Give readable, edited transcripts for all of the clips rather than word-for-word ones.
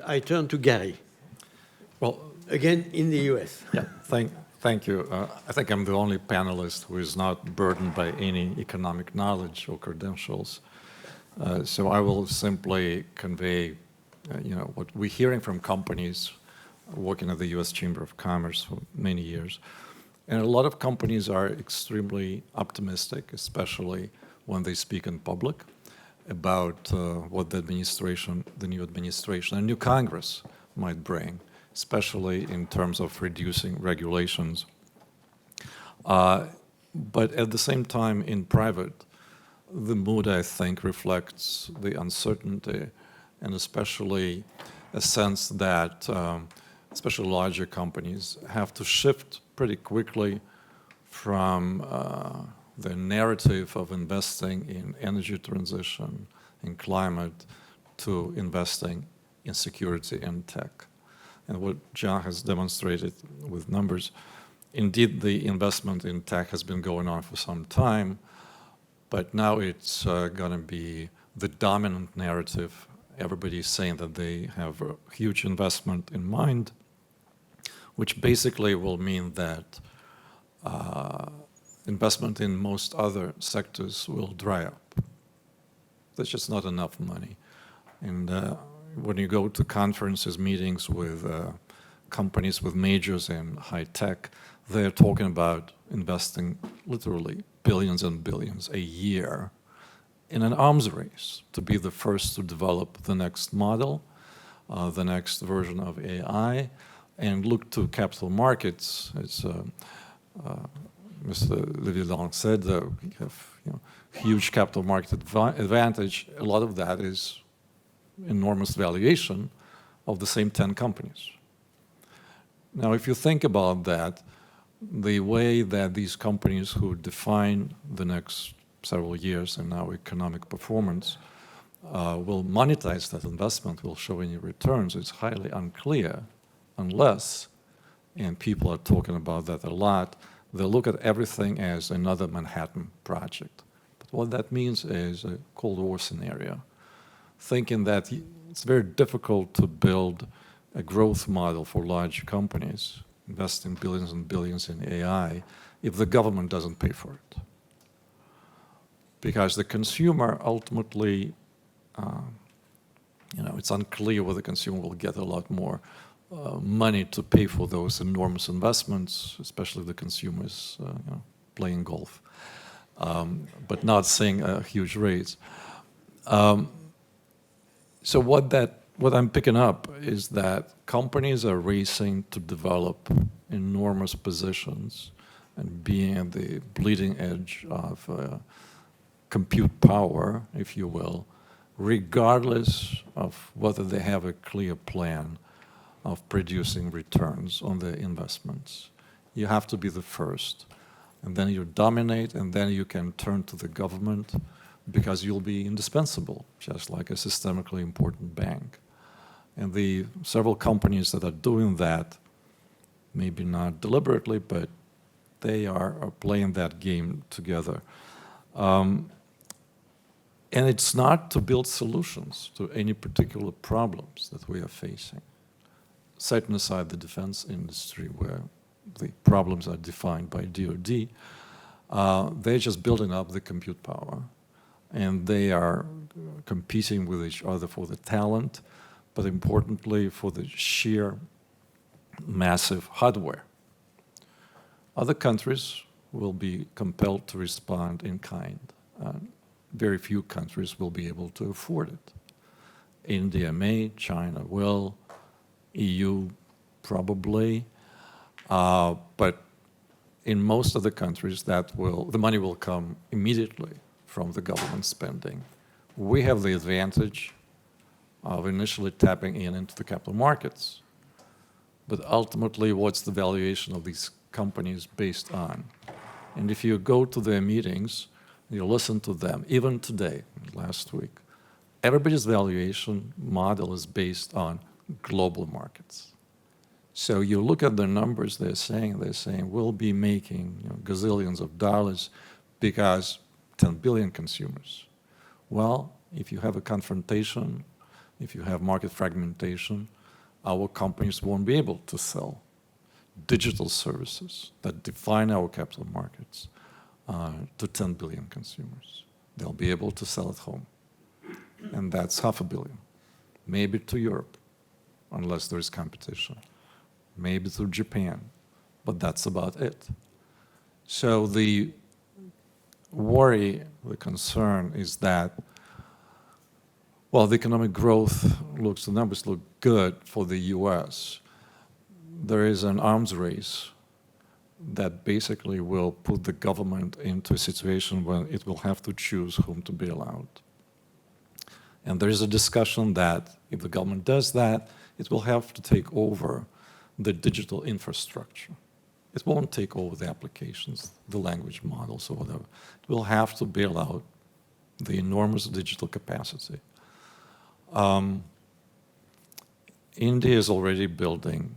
I turn to Gary. Well, again, in the US. Yeah, thank you. I think I'm the only panelist who is not burdened by any economic knowledge or credentials. So I will simply convey, what we're hearing from companies working at the U.S. Chamber of Commerce for many years. And a lot of companies are extremely optimistic, especially when they speak in public, about what the new administration, and new Congress might bring, especially in terms of reducing regulations. But at the same time, in private, the mood, I think, reflects the uncertainty, and especially a sense that especially larger companies have to shift pretty quickly from the narrative of investing in energy transition, in climate, to investing in security and tech. And what John has demonstrated with numbers, indeed the investment in tech has been going on for some time, but now it's going to be the dominant narrative. Everybody's saying that they have a huge investment in mind, which basically will mean that investment in most other sectors will dry up. There's just not enough money. And when you go to conferences, meetings with companies with majors in high tech, they're talking about investing literally billions and billions a year in an arms race to be the first to develop the next model, the next version of AI, and look to capital markets. As Mr. Litman said, we have huge capital market advantage. A lot of that is enormous valuation of the same 10 companies. Now, if you think about that, the way that these companies who define the next several years in our economic performance will monetize that investment, will show any returns, it's highly unclear unless, and people are talking about that a lot, they look at everything as another Manhattan Project. But what that means is a Cold War scenario, thinking that it's very difficult to build a growth model for large companies, investing billions and billions in AI, if the government doesn't pay for it. Because the consumer ultimately, it's unclear whether the consumer will get a lot more money to pay for those enormous investments, especially the consumers playing golf, but not seeing a huge raise. So what I'm picking up is that companies are racing to develop enormous positions and being at the bleeding edge of compute power, if you will, regardless of whether they have a clear plan of producing returns on their investments. You have to be the first, and then you dominate, and then you can turn to the government because you'll be indispensable, just like a systemically important bank. And the several companies that are doing that, maybe not deliberately, but they are playing that game together. And it's not to build solutions to any particular problems that we are facing. Setting aside the defense industry where the problems are defined by DoD, they're just building up the compute power. And they are competing with each other for the talent, but importantly for the sheer massive hardware. Other countries will be compelled to respond in kind. Very few countries will be able to afford it. India may, China will, EU probably, but in most of the countries the money will come immediately from the government spending. We have the advantage of initially tapping into the capital markets, but ultimately what's the valuation of these companies based on? And if you go to their meetings, you listen to them, even today, last week, everybody's valuation model is based on global markets. So you look at the numbers they're saying we'll be making gazillions of dollars because 10 billion consumers. Well, if you have a confrontation if you have market fragmentation, our companies won't be able to sell digital services that define our capital markets to 10 billion consumers. They'll be able to sell at home. And that's 500 million. Maybe to Europe, unless there is competition. Maybe to Japan, but that's about it. So the worry, the concern is that, well, the economic growth the numbers look good for the US. There is an arms race that basically will put the government into a situation where it will have to choose whom to bail out. And there is a discussion that if the government does that, it will have to take over the digital infrastructure. It won't take over the applications, the language models or whatever. It will have to bail out the enormous digital capacity. India is already building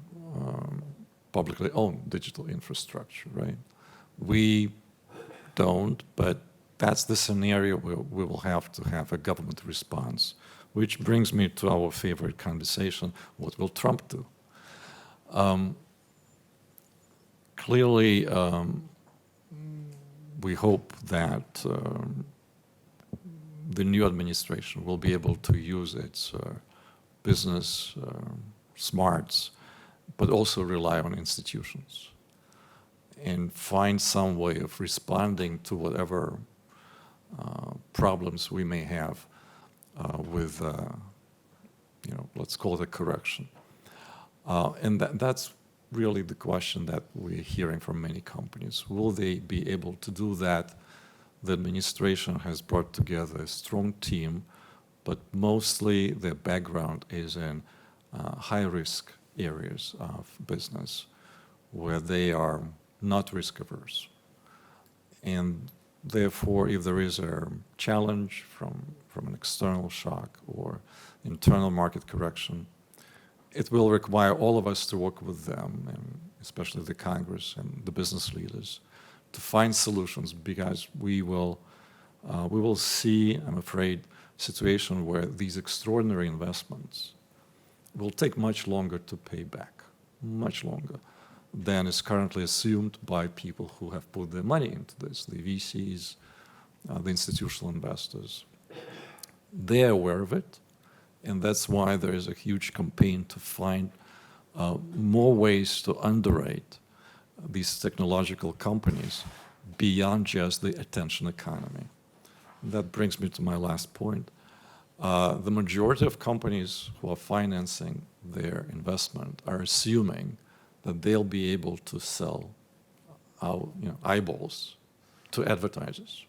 publicly owned digital infrastructure, right? We don't, but that's the scenario where we will have to have a government response, which brings me to our favorite conversation: what will Trump do? Clearly, we hope that the new administration will be able to use its business smarts, but also rely on institutions and find some way of responding to whatever problems we may have with, let's call it a correction. And that's really the question that we're hearing from many companies. Will they be able to do that? The administration has brought together a strong team, but mostly their background is in high-risk areas of business where they are not risk-averse. And therefore, if there is a challenge from an external shock or internal market correction, it will require all of us to work with them, and especially the Congress and the business leaders, to find solutions, because we will see, I'm afraid, a situation where these extraordinary investments will take much longer to pay back, much longer than is currently assumed by people who have put their money into this, the VCs, the institutional investors. They're aware of it, and that's why there is a huge campaign to find more ways to underwrite these technological companies beyond just the attention economy. That brings me to my last point. The majority of companies who are financing their investment are assuming that they'll be able to sell eyeballs to advertisers.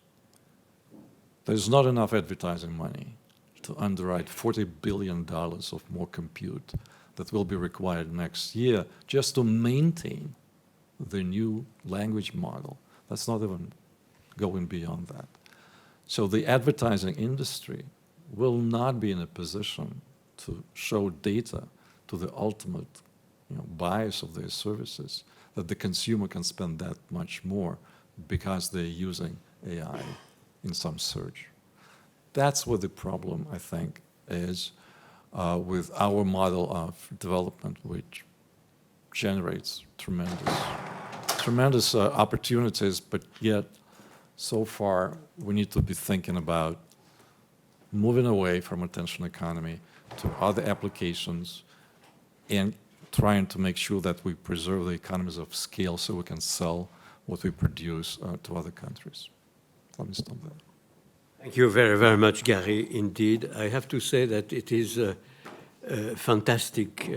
There's not enough advertising money to underwrite $40 billion of more compute that will be required next year just to maintain the new language model. That's not even going beyond that. So the advertising industry will not be in a position to show data to the ultimate buyers of their services that the consumer can spend that much more because they're using AI in some search. That's what the problem, I think, is with our model of development, which generates tremendous opportunities, but yet so far we need to be thinking about moving away from attention economy to other applications and trying to make sure that we preserve the economies of scale so we can sell what we produce to other countries. Let me stop there. Thank you very, very much, Gary, indeed. I have to say that it is a fantastic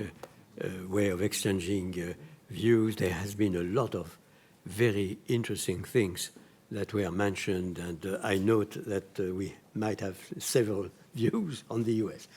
way of exchanging views. There has been a lot of very interesting things that were mentioned, and I note that we might have several views on the US.